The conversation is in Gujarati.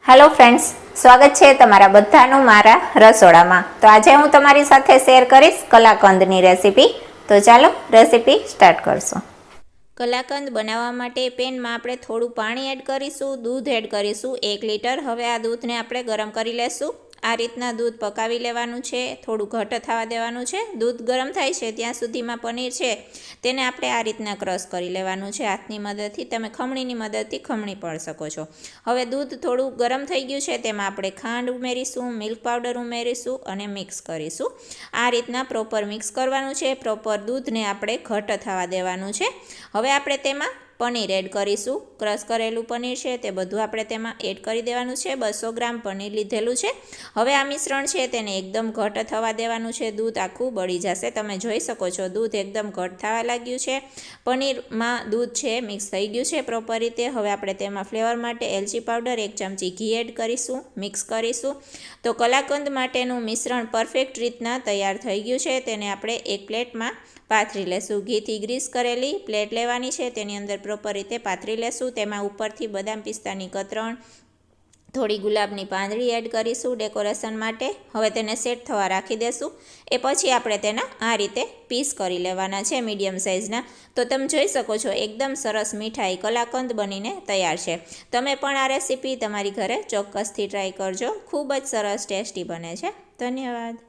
હેલો ફ્રેન્ડ્સ, સ્વાગત છે તમારા બધાનું મારા રસોડામાં। તો આજે હું તમારી સાથે શેર કરીશ કલાકંદની રેસીપી। તો ચાલો રેસીપી સ્ટાર્ટ કરશું। કલાકંદ બનાવવા માટે પેનમાં આપણે થોડું પાણી એડ કરીશું, દૂધ એડ કરીશું 1 લીટર। હવે આ દૂધને આપણે ગરમ કરી લેશું। આ રીતના દૂધ પકાવી લેવાનું છે, થોડું ઘટ થવા દેવાનું છે। દૂધ ગરમ થાય છે ત્યાં સુધીમાં પનીર છે તેને આપણે આ રીતના ક્રશ કરી લેવાનું છે હાથની મદદથી। તમે ખમણીની મદદથી ખમણી પણ શકો છો। હવે દૂધ થોડું ગરમ થઈ ગયું છે, તેમાં આપણે ખાંડ ઉમેરીશું, મિલ્ક પાવડર ઉમેરીશું અને મિક્સ કરીશું। આ રીતના પ્રોપર મિક્સ કરવાનું છે। પ્રોપર દૂધને આપણે ઘટ થવા દેવાનું છે। હવે આપણે તેમાં પનીર એડ કરીશું। ક્રશ કરેલું પનીર છે તે બધું આપણે તેમાં એડ કરી દેવાનું છે। 200 ગ્રામ પનીર લીધેલું છે। હવે આ મિશ્રણ છે તેને એકદમ ઘટ થવા દેવાનું છે। દૂધ આખું બળી જશે, તમે જોઈ શકો છો દૂધ એકદમ ઘટ થવા લાગ્યું છે। પનીરમાં દૂધ છે મિક્સ થઈ ગયું છે પ્રોપર રીતે। હવે આપણે તેમાં ફ્લેવર માટે એલચી પાવડર 1 ચમચી ઘી એડ કરીશું, મિક્સ કરીશું। તો કલાકંદ માટેનું મિશ્રણ પરફેક્ટ રીતના તૈયાર થઈ ગયું છે। તેને આપણે એક પ્લેટમાં પાથરી લેશું। ઘીથી ગ્રીસ કરેલી પ્લેટ લેવાની છે, તેની અંદર પ્રોપર રીતે પાથરી લેશું। તેમાં ઉપરથી બદામ પિસ્તાની કતરણ, થોડી ગુલાબની પાંદડી એડ કરીશું ડેકોરેશન માટે। હવે તેને સેટ થવા રાખી દેશું। એ પછી આપણે તેના આ રીતે પીસ કરી લેવાના છે મીડિયમ સાઇઝના। તો તમે જોઈ શકો છો એકદમ સરસ મીઠાઈ કલાકંદ બનીને તૈયાર છે। તમે પણ આ રેસીપી તમારી ઘરે ચોક્કસથી ટ્રાય કરજો, ખૂબ જ સરસ ટેસ્ટી બને છે। ધન્યવાદ।